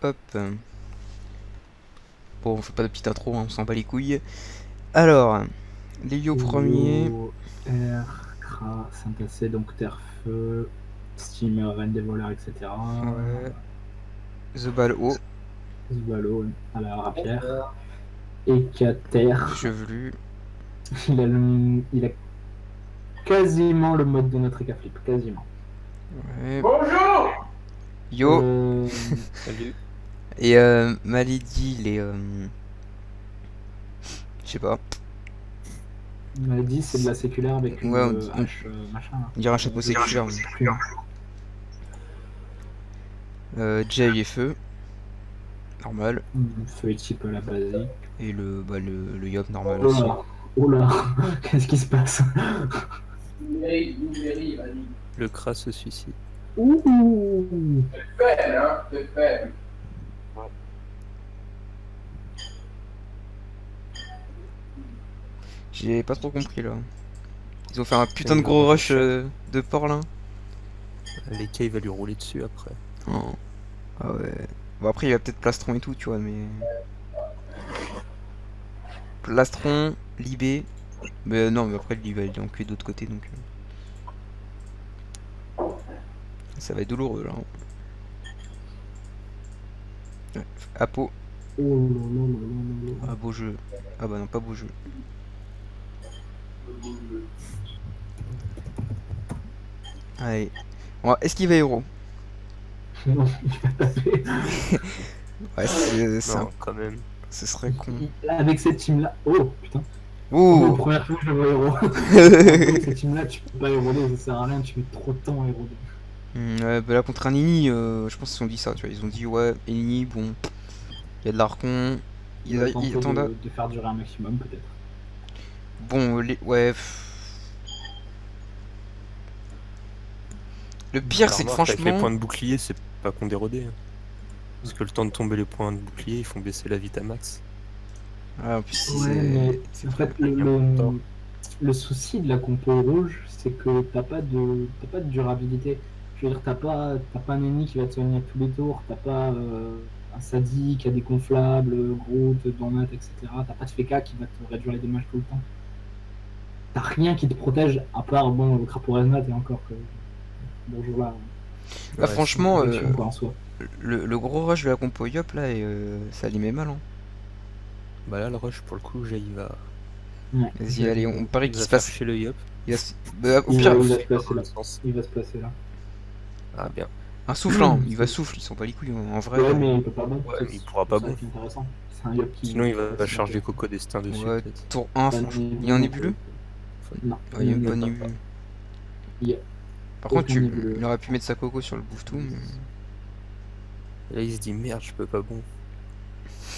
Hop. Bon, on fait pas de petite intro, hein, on s'en bat les couilles. Alors, Léo premier. Helio, Air, Kra, Syntacé, donc Terre-Feu, Steamer, Reine des voleurs, etc. Ouais. The Ball haut. Zubalo à la rapière. Et Cater, Chevelu. il a quasiment le mode de notre Flip, quasiment. Ouais. Bonjour! Yo. Euh, Salut. Et Malady, il est. Je sais pas. on m'a dit c'est de la séculaire avec une Ouais, hache machin. Là. on dirait un chapeau séculaire. Plume. Jay, il est feu. Normal. Feu type la basique. Et le Yop, normal Oh aussi. là, oh là, qu'est-ce qui se passe? Le Kras se suicide. Ouh. Faible, hein? C'est faible. J'ai pas trop compris là. Ils ont fait un putain Et de il va gros rush rechercher. de port là. Les il va lui rouler dessus après. Oh. Ah ouais. Bon, après, il y a peut-être Plastron et tout, tu vois, mais. Plastron, Libé. Mais non, mais après, Libé, il est en cul de l'autre côté donc. Ça va être douloureux là. Ouais. Apo. Oh là là là là là Ah, là. beau jeu. Ah bah non, pas beau jeu. Allez. On va esquiver héros. Non, il va taper. Ouais, Non, quand même. ce serait con. Avec cette team-là. Oh putain. Oh, Ouh. première fois que je vois héros. Avec cette team-là, tu peux pas éroder, ça sert à rien, tu mets trop de temps à éroder. Ouais, bah là, contre un Nini, je pense qu'ils ont dit ça, tu vois. Ils ont dit, ouais, Nini, bon, il y a de l'arcon. Il va tenter Attends, de faire durer un maximum, peut-être. bon, ouais. Le pire, Bah, c'est que remarque, avec les franchement. points de bouclier, c'est pas qu'on dérodé. Hein. Parce que le temps de tomber les points de bouclier, ils font baisser la vite à max. Ah, en plus, Ouais, mais c'est en trop. fait, Il y a moins de temps. le souci de la compo rouge, c'est que t'as pas de durabilité. Je veux dire, t'as pas un ennemi qui va te soigner à tous les tours, t'as pas un Sadi qui a des gonflables, Groot, Donut, etc. T'as pas de Feka qui va te réduire les dommages tout le temps. T'as rien qui te protège, à part, bon, le crapaud Resnat et encore que. Bonjour là, Bah, Ouais, c'est une franchement, protection quoi en soi. le gros rush de la compo Yop là, ça lui met mal. Hein. Bah là, le rush, pour le coup, Jay, Ouais, Vas-y, allez, on parie il qu'il va se faire passe. chier le Yop. Bah, au pire, il va se Il va dans placer là. l'autre sens. Il va se placer là. Ah, bien. un souffle, hein. Il va souffle, ils sont pas les couilles. En vrai, Ouais, mais il peut pas bon. Ouais, mais il pourra C'est pas ça bon. qui est intéressant. C'est un yop Sinon, il qui est va facile à charger tuer. Coco Destin dessus, ouais, peut-être. tour 1, Pas franchement. Il y a un nébuleux. nébuleux. Non, Ouais, il y a même il n'y a pas pas. nébuleux. Il y a Par contre, aucun nébuleux. il aurait pu mettre sa coco sur le bouffe-tout. Mais... Et là, il se dit merde, je peux pas bon.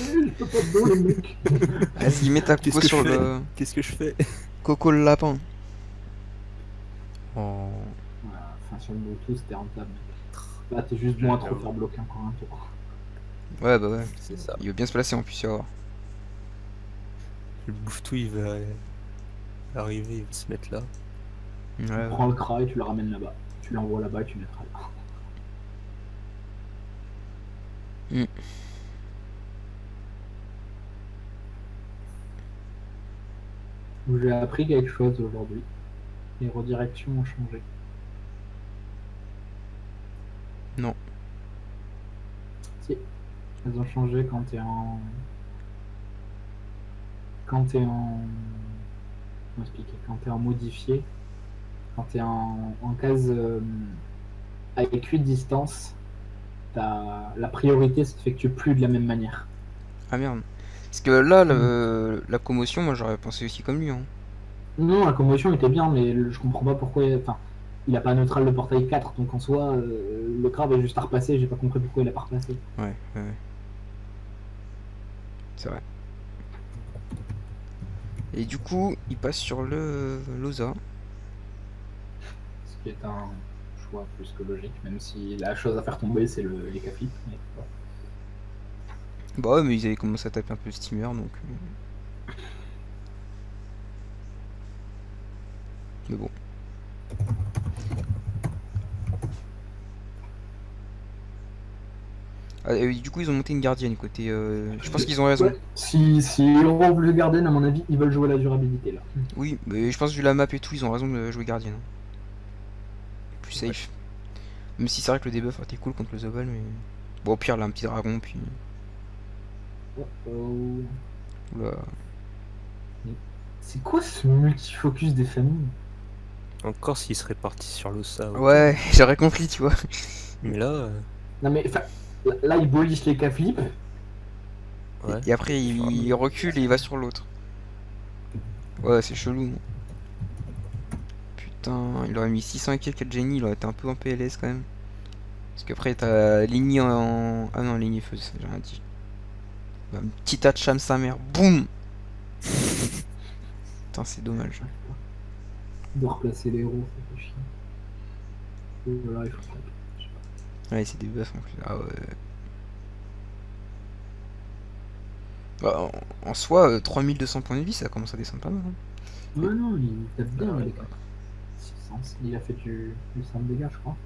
Je peux pas bon, le mec. Vas-y, mets ta Qu'est-ce coco que je sur fais? le. Qu'est-ce que je fais? Coco le lapin. Oh. Voilà, enfin, sur le Bluetooth, c'était rentable. Là, t'es juste bon à trop faire bloquer encore un tour. Ouais, bah ouais. C'est ça. Il veut bien se placer en plus, tu vas voir. Le bouffe-tout, il va arriver, il va se mettre là. Ouais, Tu ouais. prends le cra et tu le ramènes là-bas. Tu l'envoies là-bas et tu mettras là. Hmm. J'ai appris quelque chose aujourd'hui. Les redirections ont changé. Non. Si, elles ont changé quand t'es en. Quand t'es en. Comment expliquer? Quand t'es en modifié, quand t'es en case avec 8 distance, la priorité s'effectue plus de la même manière. Ah merde. Parce que là, Mm. la commotion, moi j'aurais pensé aussi comme lui. Hein. Non, la commotion était bien, mais je comprends pas pourquoi. Enfin, il a pas neutral le portail 4, donc en soi, le crabe est juste à repasser. J'ai pas compris pourquoi il a pas repassé. Ouais, ouais. C'est vrai. Et du coup, il passe sur le Loza. Ce qui est un choix plus que logique, même si la chose à faire tomber, c'est les cafés. Mais... Bah ouais, mais ils avaient commencé à taper un peu le steamer, donc. Mais bon. Ah, du coup, ils ont monté une gardienne côté. Je pense qu'ils ont raison. Ouais. Si Hero veut le garder, à mon avis, ils veulent jouer la durabilité là. Oui, mais je pense que vu la map et tout, ils ont raison de jouer gardienne, hein. Plus Ouais. safe. Même si c'est vrai que le debuff aurait été cool contre le Zobal, mais. Bon, au pire, là, un petit dragon, puis. Oh. Oula. C'est quoi ce multifocus des familles? Encore s'il serait parti sur l'Ossa. ok. Ouais, j'aurais compris, tu vois. Mais là, Non mais enfin, là ils bolissent les cas flip. ouais. Et après, il recule et il va sur l'autre. Ouais, c'est chelou. Putain, il aurait mis 600 et quelques Jenny, il aurait été un peu en PLS quand même. Parce qu'après, t'as Ligny en. Ah non, Ligny feu, ça, j'ai rien dit. Bah, un petit Hatcham sa mère, boum. Putain, c'est dommage. De replacer les héros, ça fait chier. Ou alors il faut taper. Je sais pas. Ouais, c'est des buffs en plus. Ah ouais. Bah, en soi, 3200 points de vie, ça commence à descendre pas mal, hein. Ouais, non, il tape bien Ouais, les gars. 600, il a fait du 100 de dégâts, je crois.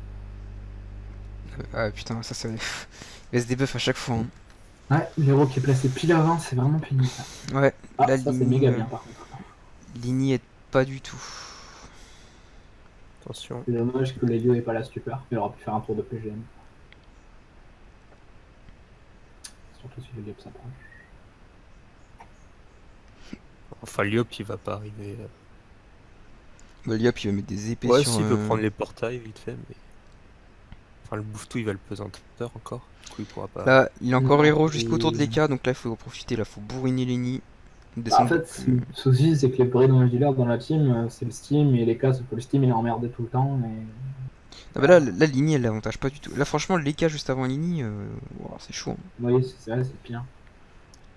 Ah putain, ça il laisse des buffs à chaque fois, hein. Ouais, l'héros qui est placé pile avant, c'est vraiment pénible ça. Ouais, Ah, là, ça c'est Ligny, méga bien par contre. Ligny aide pas du tout. Attention. C'est dommage que Lelio ait pas la stupeur, il aurait pu faire un tour de PGM. Surtout si le Liop s'approche. Enfin, Liop, il va pas arriver. Bah, Liop, il va mettre des épées Ouais, sur. s'il peut prendre les portails vite fait, mais. Enfin, le Bouftou, il va le pesanteur encore. Du coup, il pourra pas. Là, il a encore Non, héros jusqu'au tour de et- l'Eka, donc là, il faut en profiter. Là, faut bourriner Ligny. Bah, en fait, le souci c'est que les bridons dealers dans la team, c'est le Steam, et les cas, c'est que le Steam il est emmerdé tout le temps. Et... Ah bah là, Ligny, elle l'avantage pas du tout. Là, franchement, l'Eka juste avant Ligny, wow, c'est chaud, hein. Oui, c'est vrai, c'est pire.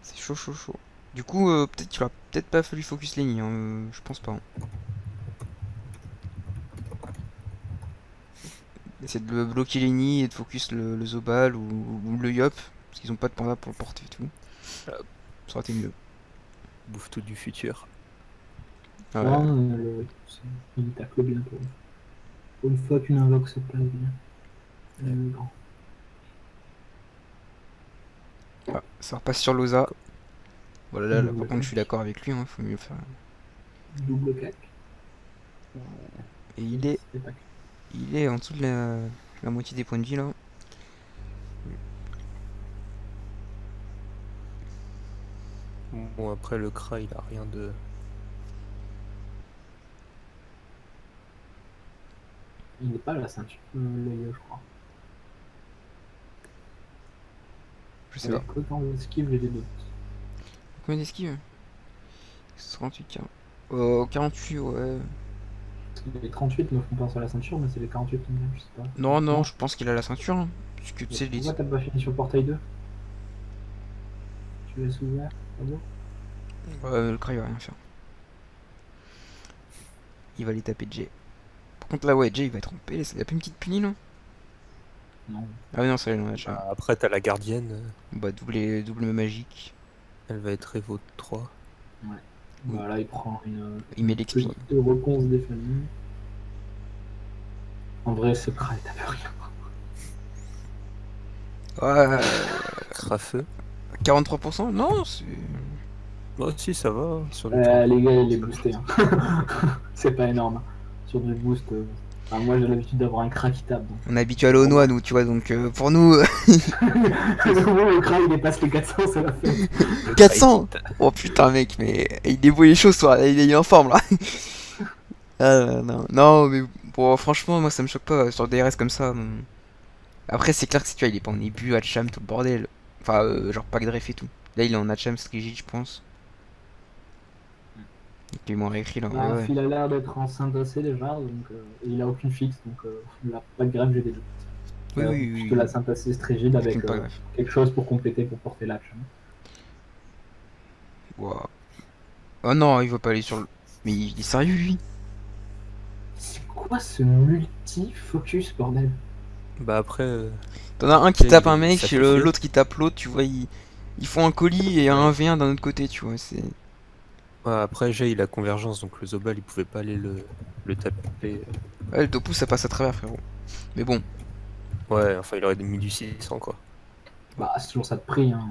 C'est chaud, chaud, chaud. Du coup, peut-être qu'il aurait peut-être pas fallu focus Ligny, hein, je pense pas, hein. Essayer de bloquer Ligny et de focus le Zobal ou le Yop, parce qu'ils ont pas de panda pour le porter et tout. Ça aurait été mieux. Bouftou du futur. Ouais. Non, il tacle bien pour une fois qu'une invoque se place bien. Grand. Ah, ça repasse sur Loza. Voilà, là, par Double contre, je suis claque. d'accord avec lui, hein, faut mieux faire. Double claque. Et il est C'est pas que- Il est en dessous de la moitié des points de vie là. Bon, après, le Kra, il a rien de. Il n'est pas à la ceinture, le je crois. Je sais pas. Avec autant d'esquive, j'ai des doutes. Combien d'esquive? 38 40. 48, ouais. Les 38 me font pas sur la ceinture, mais c'est les 48 qui me viennent, je sais pas. Non, non, je pense qu'il a la ceinture, hein. Parce que tu sais, les. Pourquoi t'as pas fini sur le portail 2? Tu laisses ouvert, pas beau? Ouais, le Kra il va rien faire. Il va aller taper Jay. Par contre, là, ouais, Jay il va être en PLS. Il a pas une petite punie là? Non. Ah, oui, non, ça, il en a déjà. Bah, après, t'as la gardienne. Bah, double magique. Elle va être Evo 3. Ouais. Oui. Bah là, il prend une Il met l'XP. petite réponse des familles. En vrai, ce Kra, il tape rien. Ouais, Crafeux. 43%? Non, c'est. Moi aussi, ça va. Sur les temps. Les gars, il est boosté. Hein. C'est pas énorme. Sur du boost, enfin, moi j'ai l'habitude d'avoir un Kra qui tape. Donc. On est habitué à l'Aunois, nous, tu vois, donc pour nous. Le Kra, il dépasse les 400, c'est la fête. 400. Oh putain mec, mais il débrouille les choses, toi. Il est en forme là. Ah, non, non, mais bon, franchement, moi ça me choque pas sur des RS comme ça. Après, c'est clair que si tu vois, il est pas en ébu, Hatcham, tout le bordel. Enfin, genre pack de ref et tout. Là, il est en Hatcham, Strigid, je pense. Il est moins réécrit là. Bah, Ouais. il a l'air d'être en synthasé déjà, donc et il a aucune fixe, donc il a pas de greffe, j'ai des doutes. Oui, oui, Puisque oui. la synthèse est rigide avec Aucune pas greffe. quelque chose pour compléter, pour porter l'atch. Wow. Oh non, il va pas aller sur le. Mais il est sérieux lui? C'est quoi ce multi-focus, bordel? Bah, après. T'en as un qui Jay, tape il un est mec, sacrifié. l'autre qui tape l'autre, tu vois, ils font un colis et un 1v1 d'un autre côté, tu vois, c'est. Ouais, après, Jay, il a convergence, donc le Zobal, il pouvait pas aller le taper. Ouais, le topo ça passe à travers, frérot. Mais bon, Ouais, enfin, il aurait mis du 600, quoi. Bah, c'est toujours ça de prix, hein.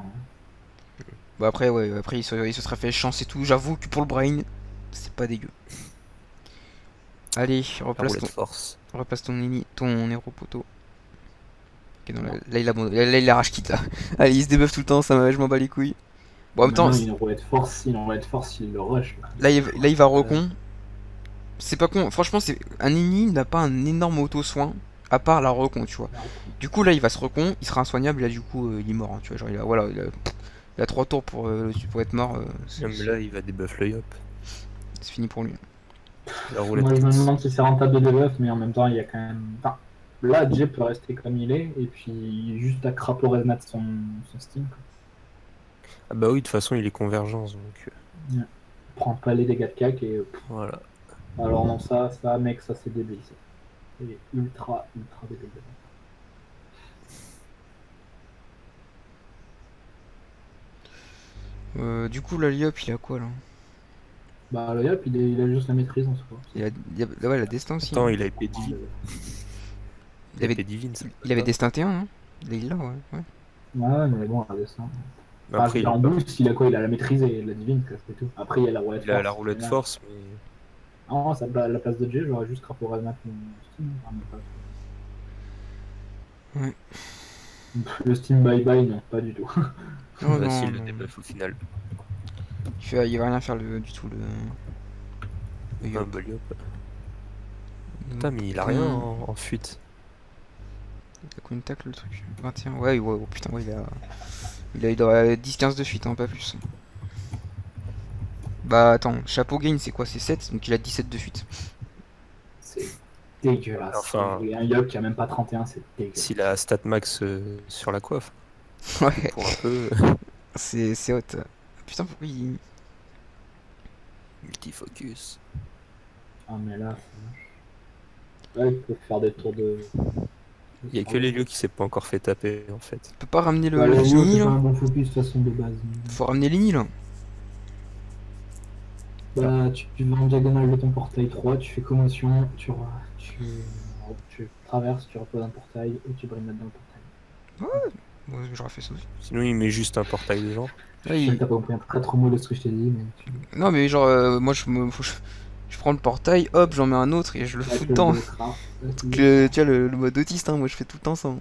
Bah après, ouais, après il se serait fait chance et tout. J'avoue que pour le brain, c'est pas dégueu. Allez, La roulette force. replace ton héros poteau. Ok, non, là, il abandonne. Là, il arrache quitte là. Allez, il se débuffe tout le temps, je m'en bats les couilles. Bon, en même temps, Maintenant, il envoie de force, il le rush, là. là, il va recon. C'est pas con, franchement, un ennemi n'a pas un énorme auto-soin à part la recon, tu vois. Du coup, là, il va se recon, il sera insoignable, là, du coup, il est mort, hein, tu vois. Genre, voilà, il a 3 tours pour être mort, Même là, il va débuff le yop. c'est fini pour lui. La roulette Moi, je me casse. demande si c'est rentable de debuff, mais en même temps, il y a quand même. Enfin, là, Jay peut rester comme il est, et puis juste à crapo remat son Steam, quoi. Ah bah oui, de toute façon, il est convergence, donc Ouais. Prend pas les dégâts de cac, et voilà. alors non, ça, mec, ça c'est débile, ça. C'est ultra, ultra débile. Du coup, là, Liop, il a quoi, là? Bah, le Yop, il a juste la maîtrise en soi. Ouais, la destin aussi, Attends, hein. il a épée divine. Il Il a avait, épée divine, ça il avait peut pas. destin T1, hein. Là, il l'a, ouais. Ouais, mais bon, à dessin. Mais Enfin, je après, veux il dire, a en pas. boost, il a quoi? Il a la maîtrise et la divine, quoi, c'est tout. Après, il y a la roulette Il a la force. roulette Mais, force, mais non, ça, à la place de Jay, j'aurais juste crapo remat mon Steam. Enfin, même pas. Ouais. Le Steam bye bye, non, pas du tout. Oh bah non, s'il le non. débuff au final. Il va rien faire du tout, le Un Yop. bol yop. Putain, mais il a rien en fuite. Il a combien de tacle, le truc? 21. Ouais, ouais, oh, putain, ouais, il doit 10-15 de suite, hein, pas plus. Bah attends, chapeau gain c'est quoi? C'est 7, donc il a 17 de suite. C'est dégueulasse. Enfin, Et un Yop qui a même pas 31, c'est dégueulasse. s'il a stat max sur la coiffe. Parce que Ouais, pour un peu, c'est hot. Putain, pourquoi il. multifocus. Ah, mais là, ouais, il peut faire des tours de. Il y a que l'Helio qui s'est pas encore fait taper en fait. Il peut pas ramener Bah, le le Yop, Genie c'est pas là? un bon focus de toute façon de base. Faut ramener Lenny là. Ah. Bah, tu vas en diagonale de ton portail 3, tu fais commotion, tu traverses, tu reposes un portail et tu brimes dans le portail. Ouais, j'aurais fait ça aussi. Sinon, il met juste un portail de genre. Là, Je sais que t'as pas compris un très trop mot de ce que je t'ai dit, mais Non, mais genre, moi je prends le portail, hop, j'en mets un autre et je le fous tu dedans. le craft. Tu vois, le mode autiste, hein, moi je fais tout le temps ça, hein.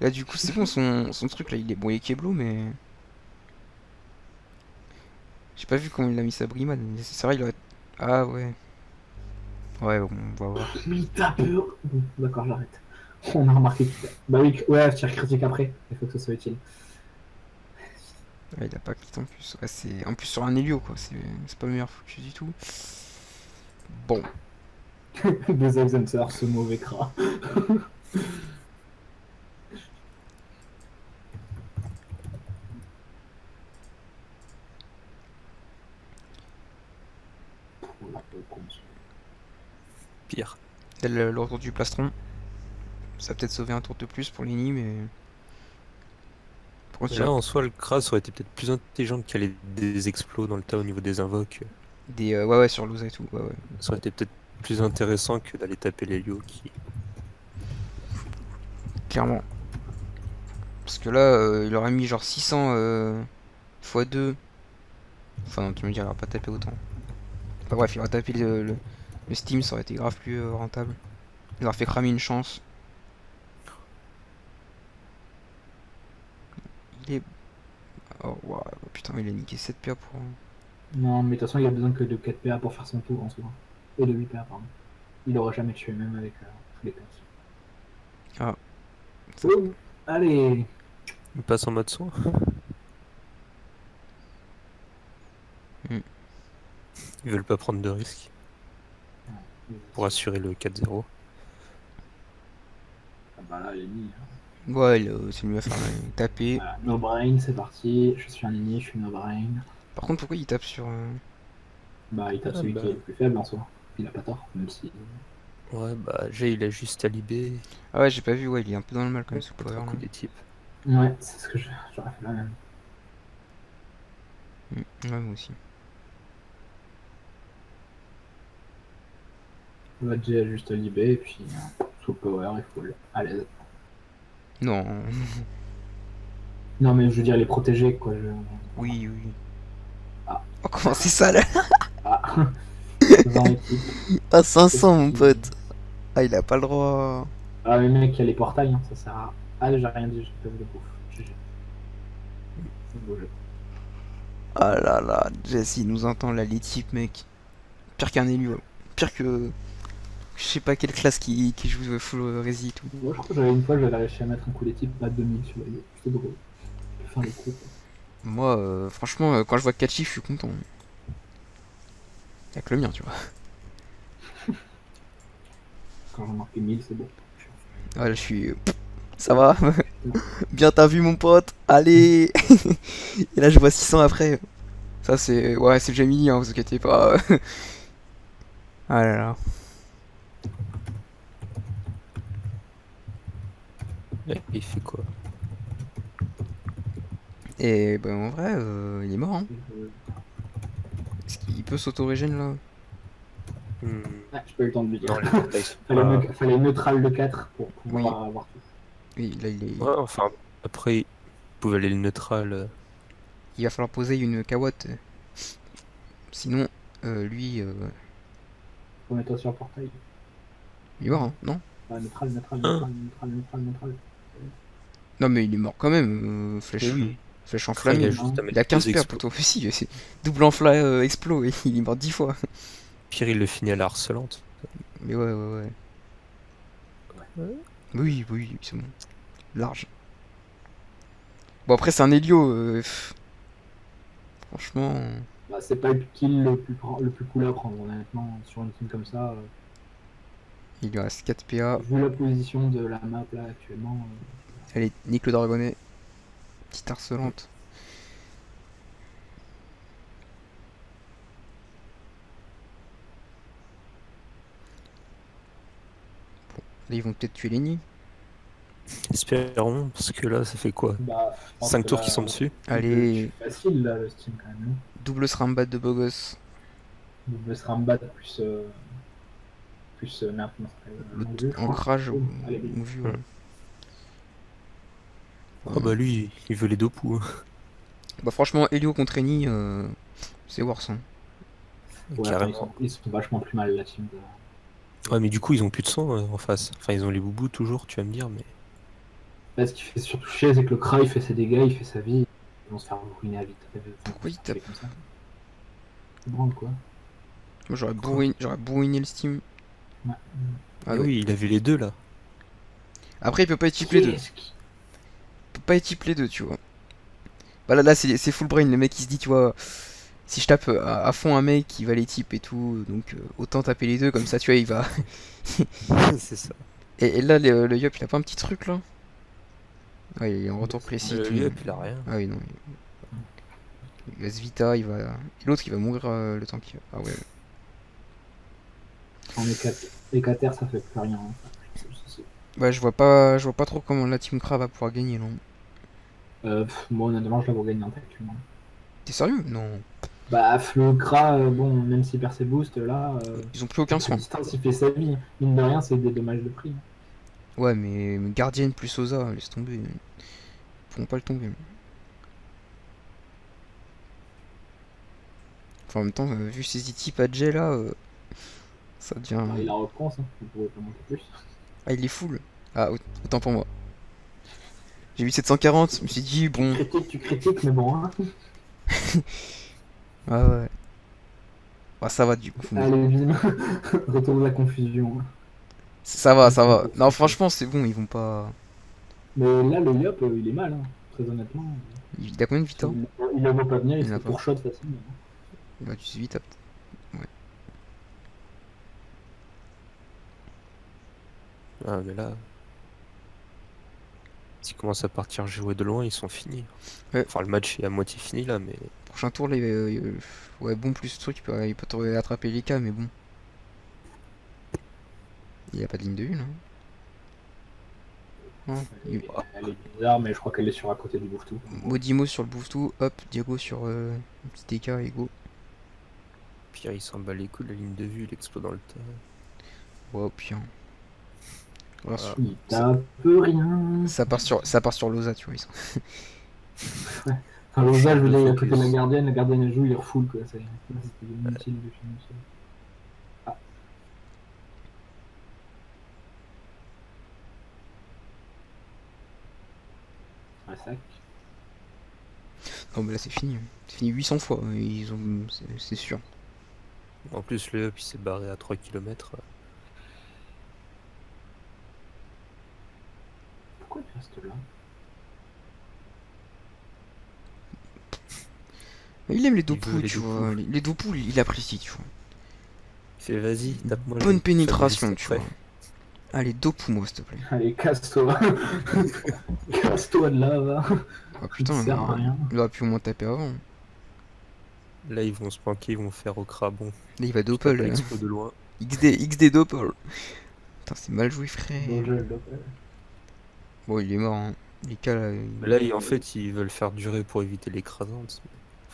Là, du coup, c'est bon, son truc là, il est bon, il est Keblo, mais. J'ai pas vu comment il a mis sa brimade, mais c'est vrai, il aurait. Ah ouais. Ouais, bon, on va voir. Mais il tape. Bon, d'accord, j'arrête. On a remarqué qu'il tape. Bah oui, ouais, tir critique après. Il faut que ce soit utile. Ouais, il a pas crit en plus. Ouais, c'est. En plus sur un Helio, quoi. C'est pas le meilleur focus du tout. Bon. Des Exempter, ce mauvais crat. On a peu con. Pire. Là, le retour du plastron. Ça a peut-être sauvé un tour de plus pour Lenny, mais. Par contre, Mais il y a là, en soi, le Kras aurait été peut-être plus intelligent de caler des explos dans le tas au niveau des invoques. des. Ouais, ouais, sur Loza et tout. Ouais, ouais. Ça aurait été peut-être plus intéressant que d'aller taper l'Helio qui. Clairement. Parce que là, il aurait mis genre 600 x 2. Enfin, non, tu me dis, il aurait pas tapé autant. Enfin, bref, il aurait tapé le Steam, ça aurait été grave plus rentable. Il aurait fait cramer une chance. Il est. Oh, waouh, putain, il a niqué 7 PA pour. Non, mais de toute façon, il a besoin que de 4 PA pour faire son tour en soi. Et de 8 PA, pardon. Il aurait jamais tué, même avec tous les persos. Ah. Oh, allez. Il passe en mode soin. Hmm. Ils veulent pas prendre de risques pour assurer le 4-0. Ah bah là, il est mis. Ouais, c'est mieux à faire taper. Voilà, no brain, c'est parti. Je suis un ennemi, je suis no brain. Par contre, pourquoi il tape sur. Bah, il tape Ah celui bah. qui est le plus faible en soi. Il a pas tort, même si. Ouais, bah, Jay, il a juste à libé. Ah ouais, j'ai pas vu, ouais, il est un peu dans le mal quand même, ce Peut-être power un là. coup des types. Ouais, c'est ce que j'aurais fait la même. Ouais, moi aussi. Là, Jay a juste à libé, et puis sous power, il faut à l'aise. Non. Non, mais je veux dire les protéger, quoi. Oui, oui. Ah. Oh, comment c'est ça là? Ah, 20 équipes. Ah, Qu'est-ce 500 mon qui- pote. Ah, il a pas le droit. Ah, mais mec, il y a les portails, hein, ça sert à. Ah, j'ai rien dit, j'ai pas vu de bouffe. GG. C'est beau jeu. Ah là là, Jesse il nous entend là, les types, mec. Pire qu'un élu. Pire que. Je sais pas quelle classe qui joue full Resi et tout. Moi, je crois que j'avais une fois, j'avais réussi à mettre un coup d'équipe à 2000 sur la gueule. C'était drôle. Faire les coups. Moi, franchement, quand je vois 4 chiffres, je suis content. Y'a que le mien, tu vois. Quand j'ai marqué 1000, c'est bon. Ouais, là, je suis. Ça va? Bien t'as vu, mon pote? Allez! Et là, je vois 600 après. Ça, c'est. Ouais, c'est déjà mini, hein, vous inquiétez pas. Ah là là. Il fait quoi? Et ben, en vrai, il est mort, hein. Euh, Est-ce qu'il peut s'auto-régène là? Hmm, Ah, j'ai pas eu le temps de lui Non, dire. les portails sont fallait, pas. fallait neutral de 4 pour Oui, pouvoir avoir tout. oui, là, il est. Ouais, enfin, après, il pouvait aller le neutral. Il va falloir poser une kawatt. Sinon, lui, Faut mettre sur le portail. il est mort, hein, non? Ah, neutral, neutral, Hein. neutral, neutral, neutral, neutral. Non, mais il est mort quand même, flèche. Oui. Flèche Après, il a enflammée. juste à Il a mettre 15 deux PA explos. plutôt. Si, c'est double enfla explo et il est mort 10 fois. Pire, il le finit à la harcelante. Mais ouais, ouais, ouais. Oui, oui, c'est bon. Large. Bon, après, c'est un Helio. Franchement. Bah, c'est pas le kill le plus cool à prendre, honnêtement, sur une team comme ça. Il lui reste 4 PA. Vu la position de la map là actuellement, Allez, nique le dragonnet. Petite harcelante. Là, ils vont peut-être tuer Lenny. Espérons, parce que là, ça fait quoi? bah, je pense 5 que tours là, qui sont dessus? Allez, facile là, le Steam quand même. double srambat de beau gosse. Double Srambat plus. Merde, comment ça s'appelle L'autre Movu, je crois. ancrage Oh, ou allez, bim. vu, ouais. Ah bah lui, il veut les deux poux. Bah, franchement, Helio contre Eni, c'est worse, hein. Ouais, attends, Carrément. ils sont vachement plus mal la team. De... Ouais, mais du coup, ils ont plus de sang en face. Enfin, ils ont les boubous toujours, tu vas me dire, mais. Là, ce qui fait surtout chier, c'est que le Kra il fait ses dégâts, il fait sa vie, ils vont se faire ruiner à vite. Pourquoi il tape? comme ça? C'est branle quoi. Moi, j'aurais bourriné le Steam. Ouais. Ah Mais ouais. oui, il avait les deux là. Après, il peut pas équipe les deux. Qu'est-ce qui- Il peut pas équipe les deux, tu vois. Bah là, c'est full brain. Le mec, il se dit, tu vois, si je tape à fond un mec, il va les types et tout. Donc, autant taper les deux, comme ça, tu vois, il va. C'est ça. Et là, le Yop, il a pas un petit truc là? Ouais, il est en retour précis. Le tout. Yup, il a rien. Ah oui, non. Il laisse Vita, il va. Et l'autre, il va mourir le temps qu'il. Ah ouais. En écater, ça fait plus rien. Hein. Bah, je vois pas trop comment la Team Kra va pouvoir gagner, non. Moi, honnêtement, je la vois gagner intellectuellement. T'es sérieux? Non. Bah, le Kra, bon, même s'il perd ses boosts, là, Ils ont plus aucun à soin. distance, il fait sa vie. Mine de rien, c'est des dommages de prix. Ouais, mais Guardian plus Oza, laisse tomber. Ils pourront pas le tomber. Enfin, en même temps, vu ces types à J là, ça devient. Bah, il a repense, hein. Il pourrait pas monter plus. Ah, il est full. Ah, autant pour moi. J'ai vu 740, je me suis dit, bon. Tu critiques, mais bon, hein. Ah ouais. Ah, ça va du coup. Allez, bim. Retour de la confusion. Ça va, ça va. Non, franchement, c'est bon, ils vont pas. Mais là, le Yop, il est mal, hein. Très honnêtement. Il a combien de Vita? Il ne va pas venir, il Il se en a fait pas. pour shot facilement. Il va du Vita. Ouais. Ah, mais là. S'ils commencent à partir jouer de loin, ils sont finis. Ouais. Enfin, le match est à moitié fini là, mais. Prochain tour, là, ouais, bon, plus truc, il peut te attraper les cas, mais bon. Il a pas de ligne de vue là. Non, Elle est bizarre, mais je crois qu'elle est sur à côté du Bouftou. Modimo sur le Bouftou, hop, Diego sur un petit DK et go. Pire, il s'en bat les couilles, la ligne de vue, il explose dans le tas. Ouais, puis hein. Voilà, Voilà. Il tape rien. ça part sur Loza, tu vois. Enfin, Losa, je veux dire, il est à côté de Focus. la gardienne elle joue, il refoule quoi. C'était inutile de chez inutile. Ah, un sac. Non, mais là, c'est fini. C'est fini 800 fois. Ils ont... c'est sûr. En plus, le up il s'est barré à 3 km. Pourquoi il reste là? Mais il aime les dos Il veut poules, les tu deux vois. poules. Les dos poules, il apprécie, tu vois. Il fait vas-y, tape-moi le Bonne fameux juste pénétration, tu après. vois. Allez, dos poules, moi, s'il te plaît. Allez, casse-toi. Casse-toi de là, va. Ah Tu ne putain, sers à rien. il aurait pu au moins taper avant. Là, ils vont se planquer, ils vont faire au crabon. Là, il va Tu tapes doppel. à expo de loin. XD doppel. Putain, c'est mal joué, frère. Dojo, dojo. Bon, il est mort, hein. Les cas là. Mais là, en fait, ils veulent faire durer pour éviter l'écrasante. Ah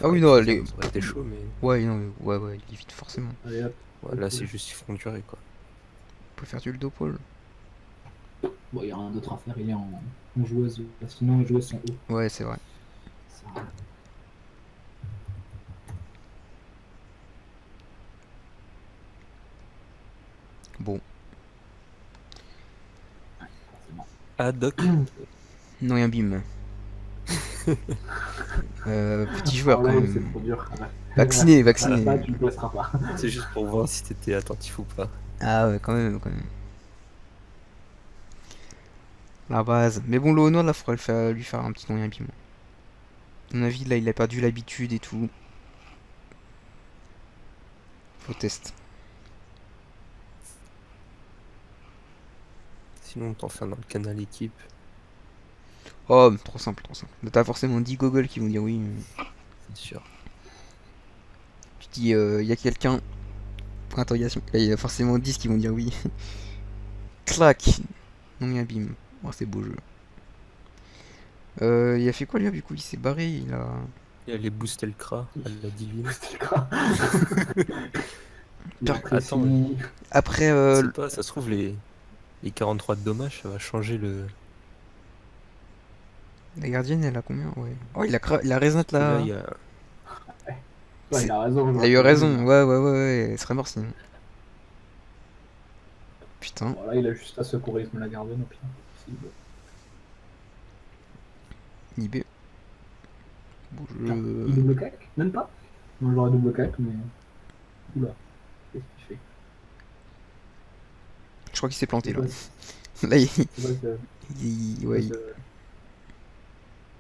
Enfin, oui, non, l'écrasante, ça aurait été chaud, mais Ouais, non, ouais, il évite forcément. Allez hop. ouais, là, c'est juste ils font durer quoi. On peut faire du doppel. Bon, il n'y a rien d'autre à faire, il est en joueuse. Sinon, les joueuses sont hauts. Ouais, c'est vrai. Ça... Bon. forcément. Ah, Doc, Non, y a un bim. Petit joueur Alors quand là, c'est même. trop dur. Vacciné, Là, vacciné. tu ne le placeras pas. c'est juste pour voir si t'étais attentif ou pas. Ah ouais, quand même, quand même. La base. Mais bon, le Honor, là, faudrait lui faire un petit nom et un bim. À mon avis, là, il a perdu l'habitude et tout. Faut test. Sinon, on t'enferme dans le canal équipe. Oh, trop simple, trop simple. Là, t'as forcément 10 gogoles qui vont dire oui. C'est sûr. Tu dis, y a quelqu'un. Point d'interrogation. Là, il y a forcément 10 qui vont dire oui. Clac. Non, y a un bim. Oh, c'est beau jeu. Il a fait quoi lui du coup? Il s'est barré, il a. Il allait booster le cra à la divine. C'était grave. Il Par- apprécie. Attends, Après, je sais pas, ça se trouve, les 43 de dommages, ça va changer le. la gardienne elle a combien? Ouais. Oh, il a raison Parce que là, là. il y a. Ouais, il a raison. Il a eu raison, ouais, il serait mort sinon. Putain, Voilà, il a juste à secourisme la gardienne au pire. S'il veut. Nibé. Bon, Putain, il double cac? Même pas? Moi j'aurais double cac, mais. Oula. Qu'est-ce qu'il fait? Je crois qu'il s'est planté C'est là. quoi, Là, c'est quoi ce. ouais,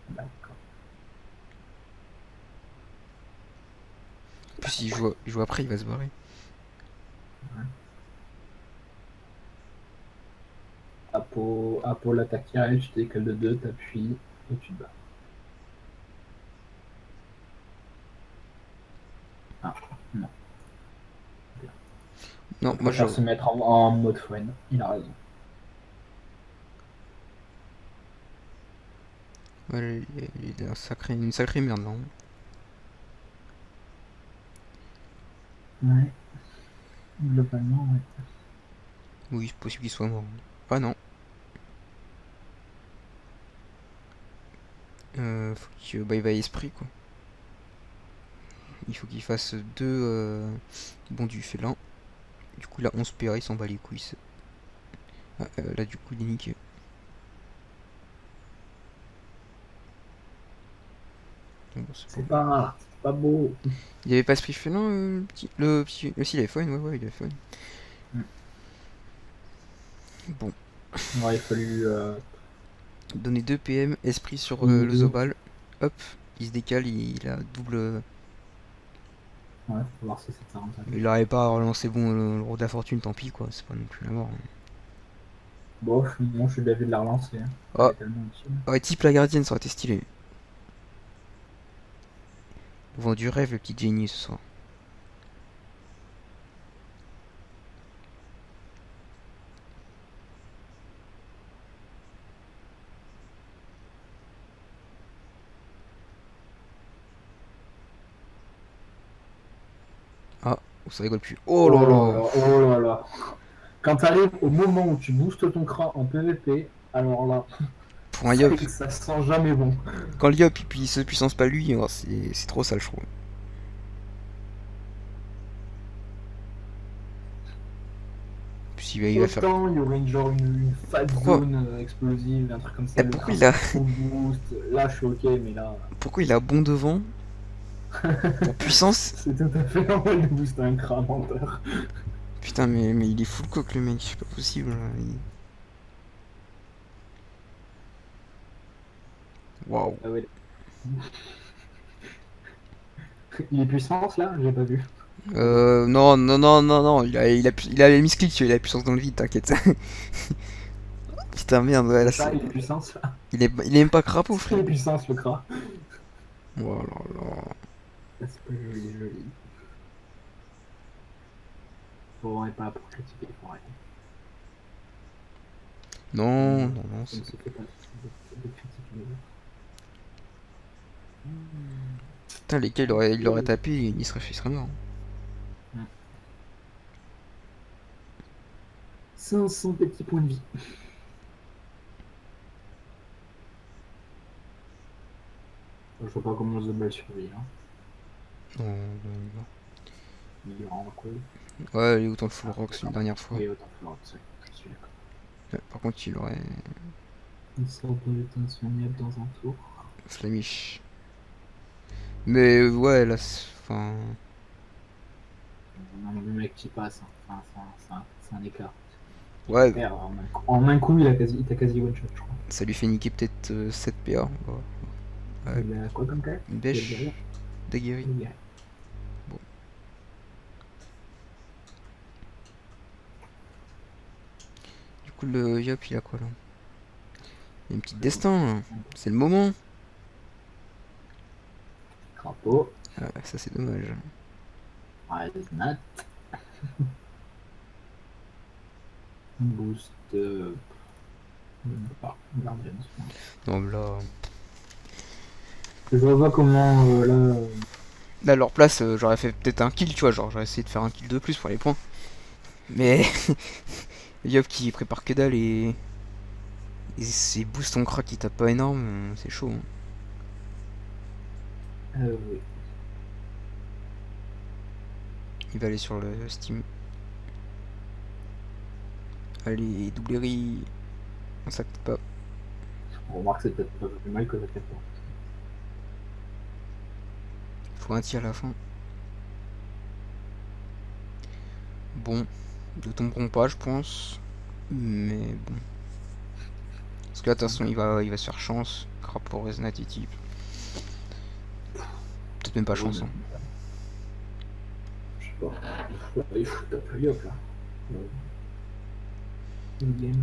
D'accord. en plus il joue après, il va se barrer. Apo l'attaque elle, tu décales de 2, t'appuies et tu te bats. Ah, non. Non, On moi je. préfère se mettre en mode friend. Il a raison. Ouais, il a une sacrée merde là. Ouais. Globalement, ouais. Oui, c'est possible qu'il soit mort. Ah non. Faut qu'il bah, il va à esprit quoi. Il faut qu'il fasse deux bons du félin. Du coup, il a 11 PA, il s'en bat les couilles. Ah, là, du coup, il est niqué. Bon, C'est pas beau. il avait pas esprit félin, le petit. Le petit. Si, il avait fun, ouais, il avait fun. Mm. Bon, Il aurait fallu. donner 2 PM, esprit sur Mhm. le Zobal. Hop, il se décale, il a double. Ouais, faut voir si c'est ça rentable. Il aurait pas relancé bon le roi de la fortune, tant pis quoi, c'est pas non plus la mort. Hein. Bon, moi je suis d'avis de la relancer. Hein. Ah. Elle est tellement utile. Ouais, type la gardienne, ça aurait été stylé. Le vent du rêve, le petit génie ce soir. Ah, ça rigole plus. Oh là là! Oh là là. Quand t'arrives au moment où tu boostes ton cran en PVP, alors là. Pour un Yop. Ça sent jamais bon. Quand le Yop il se puissance pas lui, oh, c'est trop sale, je trouve. Puis il va faire. Autant il y aurait une fat Pourquoi zone explosive, un truc comme ça, Et le pourquoi train il a. full boost, là je suis ok, mais là, Pourquoi il a bon devant pour puissance? c'est tout à fait normal de booster un crâne menteur. Putain, mais il est full coque le mec, c'est pas possible. Là. Waouh. Ah ouais. Il est puissance là? J'ai pas vu. Non, il a les misclics, il a la puissance dans le vide, t'inquiète. Putain, merde, ouais, là, Ça, il est puissance là. il est même pas crapaud, C'est frère. la puissance le cras. Oh là là. Là, c'est pas joli, joli. Bon, on est pas là pour critiquer, faut arrêter. Non, On ne c'est. se fait pas de critiquer les autres. Putain, les cas, il l'aurait tapé, il serait mort. 500 petits points de vie. Je vois pas comment The Ball survit. Hein. Non. Il est vraiment cool. Ouais, il est autant de full rocks une dernière fois. Oui, autant que l'autre, je suis d'accord. Ouais, par contre, il aurait. Une sorte de tensionnable dans un tour. Flamish. Mais ouais, là, enfin. Non, mais le mec qui passe, hein. C'est un écart. Ouais, Merde, en un coup, il t'a quasi one shot, je crois. ça lui fait niquer peut-être 7 PA. Ouais. Ouais. Il a quoi comme cas? Une bêche déguerrie. Bon. Du coup, le Yop, il a quoi là? Il y a une petite destin, là. C'est le moment. Crapaud. Ah, ça, c'est dommage. Ouais, Nat. Boost. Guardians. Non, mais là. Je vois pas comment là. Là, à leur place, j'aurais fait peut-être un kill, tu vois. Genre, j'aurais essayé de faire un kill de plus pour les points. Mais. Le Yop qui prépare que dalle et. Et ses boosts en crack qui tapent pas énorme, c'est chaud. Hein. Oui. Il va aller sur le Steam. Allez, doublerie. On s'acte pas. On remarque que c'est peut-être pas plus mal que la 14. Faut un tir à la fin. Bon, ne tomberont pas, je pense. Mais bon. Parce que là, de toute façon, il va se faire chance. Crapaud, Resnat et type. Peut-être même pas chance. Hein. Je sais pas. Il faut taper le Yop là.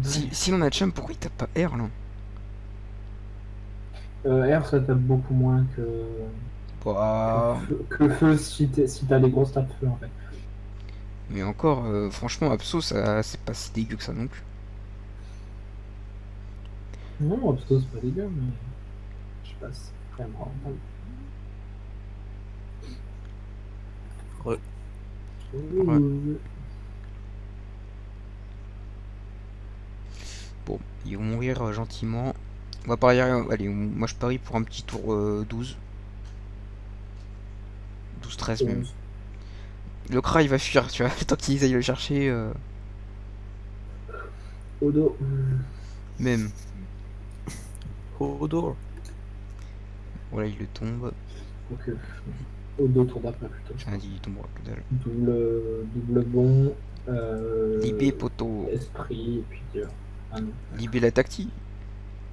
Si on a Chum, pourquoi il tape pas R là? R ça tape beaucoup moins Bah. que feu si t'as des grosses tapes feu en fait. Mais encore, franchement, Abso, ça c'est pas si dégueu que ça non plus. Non, Absto c'est pas dégueu, mais je sais pas, c'est vraiment Ouais. Bon, ils vont mourir gentiment. On va parier. Allez, moi je parie pour un petit tour 12. 12-13 même. Le Kra il va fuir, tu vois, tant qu'ils aillent le chercher. Odo. Même. Hodor. Voilà, il le tombe. Ok. Odo tour d'après plutôt. J'ai dit, il tombera que dalle. Double bon. Libé, poteau. Esprit, et puis dur. Ah non. Libé la tactique.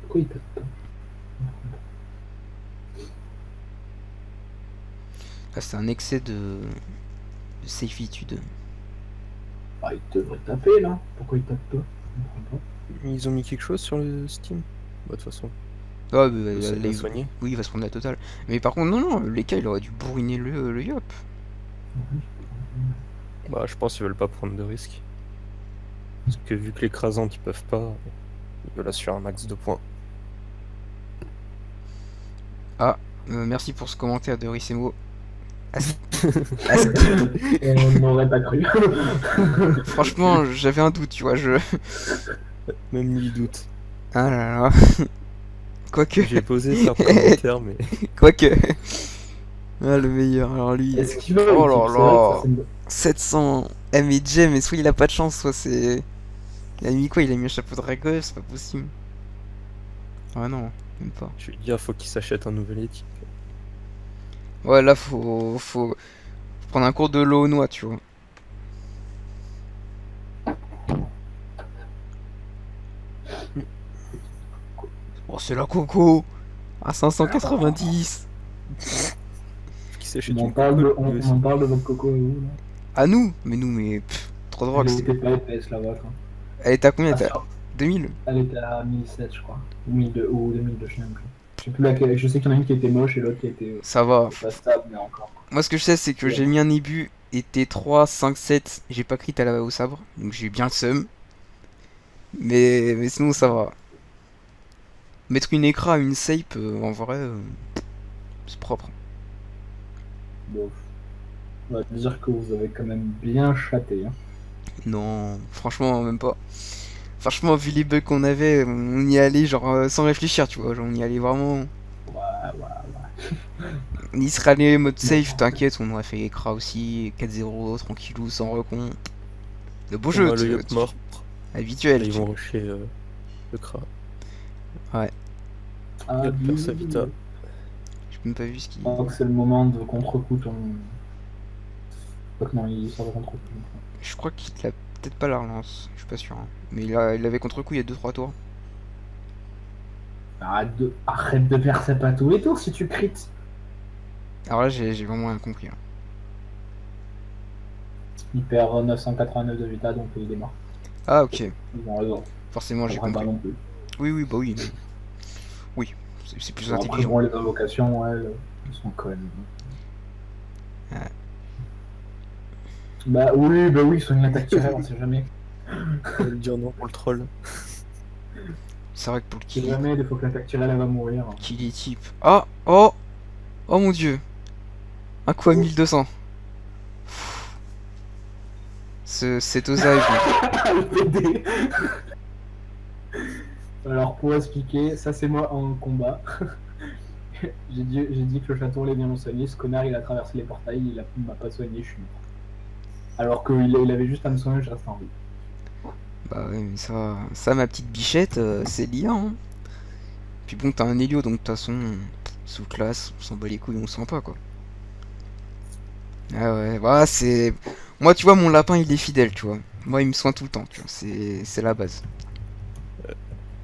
Pourquoi il tape pas? Ah, c'est un excès de safitude. Ah, il devrait taper là. Pourquoi il tape pas? Je comprends pas. Ils ont mis quelque chose sur le Steam? Bah, de toute façon, Ah, mais, ça va soigner. oui, il va se prendre la totale. Mais par contre, non, les cas, il aurait dû bourriner le Yop. Bah, je pense qu'ils veulent pas prendre de risques. Parce que vu que l'écrasante ils peuvent pas, ils veulent assurer un max de points. Ah, merci pour ce commentaire de Rissemo. On n'aurait pas cru. Franchement, j'avais un doute, tu vois, Même lui il doute. Ah là là. Quoique. J'ai posé certains commentaires, mais Quoique. Ah, le meilleur. Alors lui. Est-ce qu'il va Oh au là type? C'est vrai que ça, là. c'est une... 700 MJ, mais soit il a pas de chance, soit c'est. Il a mis quoi? Il a mis un chapeau de Dragos, c'est pas possible. Ah non, même pas. je vais dire, faut qu'il s'achète un nouvel équipe. Ouais, là, faut prendre un cours de l'eau aux noix, tu vois. Oh, c'est la coco à 590. Faut qu'il s'achète On en une parle coco, de, lui on aussi. en parle de votre coco et vous, là. À nous? Mais nous, mais trop de Elle rock. était pas épaisse, la vôtre. Hein. Elle est à combien? Ah, Elle est à 2000? elle était à 1007, je crois. Ou 1002, ou 2002, je sais même plus. Je sais plus laquelle. Je sais qu'il y en a une qui était moche et l'autre qui était Ça va. pas stable, mais encore. Moi, ce que je sais, c'est que j'ai mis un ébu et T3, 5, 7. J'ai pas crit au sabre, donc j'ai eu bien le seum. Mais sinon, ça va. Mettre une écra à une sape, en vrai, c'est propre. Bon, on va dire que vous avez quand même bien chaté. Hein. Non, franchement, même pas. Franchement, vu les bugs qu'on avait, on y allait genre sans réfléchir, tu vois. Genre, on y allait vraiment. Ouais, ouais. On y serait allé mode safe, t'inquiète, on aurait fait écra aussi, 4-0, tranquillou, sans recon. Le beau On jeu, a le yop mort. habituel. Là, ils tu vont vois. rusher le Kra. Ah, Yop oui, perd sa vita. J'ai même pas vu ce qu'il. Je crois que c'est le moment de contre-coup ton. Quoi que non, il sort de contre-coup. Je crois qu'il a peut-être pas la relance, je suis pas sûr. Hein. Mais il avait contre-coup il y a 2-3 tours. Arrête de faire ça pas tous les tours si tu crites. Alors là, j'ai vraiment rien compris. Hein. Il perd 989 de vita, donc il est mort. Ah, ok. Ils ont raison. Forcément, j'ai Après, pas compris. non plus. Oui, oui, bah oui. Oui, c'est plus Bon, après, intelligent. bon, les invocations, elles sont quand même. Ouais. Bah oui, ils sont une attaque tirée, on sait jamais. On va lui dire non pour le troll. C'est vrai que pour le On sait kill, jamais, des fois que l'attaque tirée, elle va mourir. kill est type. Ah, oh, oh mon dieu. Un coup à 1200. Cet osage. Le PD. Alors, pour expliquer, ça c'est moi en combat. J'ai dit que le château allait bien me soigner. Ce connard, il a traversé les portails, il m'a pas soigné, je suis mort. Alors qu'il avait juste à me soigner, je reste en vie. Bah ouais, mais ça ma petite bichette, c'est l'IA. Hein. Puis bon, t'as un Helio, donc de toute façon, sous classe, on s'en bat les couilles, on sent pas quoi. Ah ouais, bah c'est. Moi, tu vois, mon lapin il est fidèle, tu vois. Moi, il me soigne tout le temps, tu vois. C'est la base.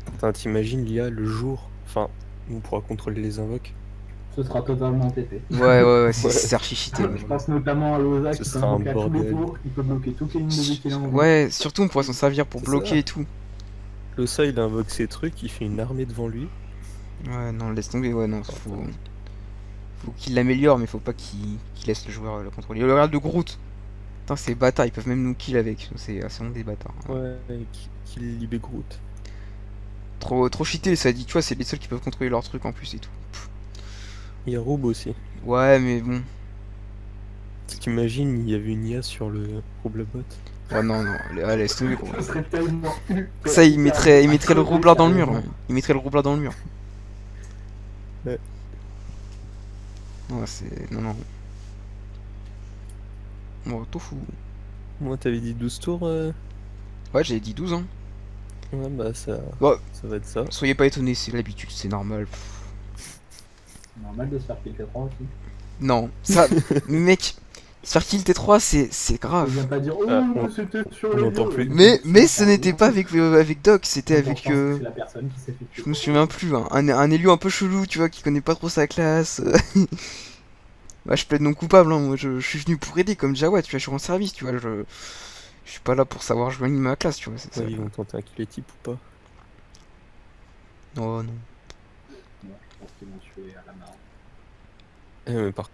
Putain, t'imagines l'IA le jour. Enfin, on pourra contrôler les invoques. Ce sera totalement TP. Ouais, c'est Ouais. c'est archi cheaté. Ouais. Je pense notamment à Loza Ce qui peut sera un invoquer à tous les bordel. tours, qui peut bloquer toutes les lignes de vie qu'il a envie. Ouais, surtout on pourrait s'en servir pour C'est bloquer ça. et tout. Le ça, il invoque ses trucs, il fait une armée devant lui. Ouais, non, laisse tomber, ouais, non, faut qu'il l'améliore, mais faut pas qu'il laisse le joueur le contrôler. Regarde le Groot! Putain, ces bâtards, ils peuvent même nous kill avec. C'est assez long des bâtards. Hein. Ouais, qu'il libère Groot. Trop cheaté, ça dit, tu vois, c'est les seuls qui peuvent contrôler leur truc en plus et tout. Pff. Il y a Roub aussi. Ouais, mais bon. T'imagines, il y avait une IA sur le Roublebot. Ouais, non, laisse tomber, gros. Ça serait tellement. Ça, il mettrait le roublard dans le mur. Hein. Il mettrait le roublard dans le mur. Ouais. Ouais, c'est. Non. Bon, tout fou. Moi, t'avais dit 12 tours Ouais, j'ai dit 12 ans. Ouais, bah ça Ouais, va être ça. soyez pas étonnés, c'est l'habitude, c'est normal. C'est normal de se faire kilter 3 aussi. Non, ça. Mais mec, se faire kill T3, c'est Je grave. viens pas dire, oh, Ah, c'était sur on le n'entend jeu. plus. Mais ce n'était pas avec Doc, c'était avec. C'est la personne qui s'est fait tuer. Je me souviens plus, hein. Un élu un peu chelou, tu vois, qui connaît pas trop sa classe. Bah, je plaide non coupable, hein. Moi je suis venu pour aider comme Jawad, tu vois, je suis en service, tu vois. Je suis pas là pour savoir jouer ma classe, tu vois. C'est ça. Ouais, ils vont tenter un kill type ou pas. Oh non. Non, je pense qu'ils vont tuer à la marre. Mais par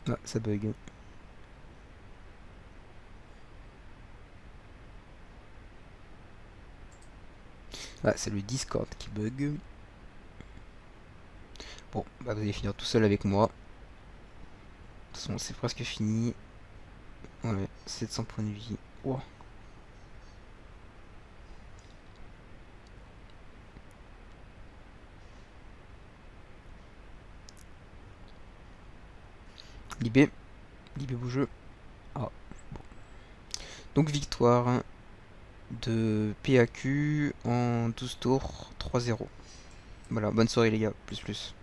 Ah, ça bug. Ah, c'est le Discord qui bug. Bon, bah vous allez finir tout seul avec moi. De toute façon, c'est presque fini. Ouais, 700 points de vie. Wow. Libé. Libé bougeux. Ah. Bon. Donc victoire de PAQ en 12 tours, 3-0. Voilà, bonne soirée les gars, plus plus.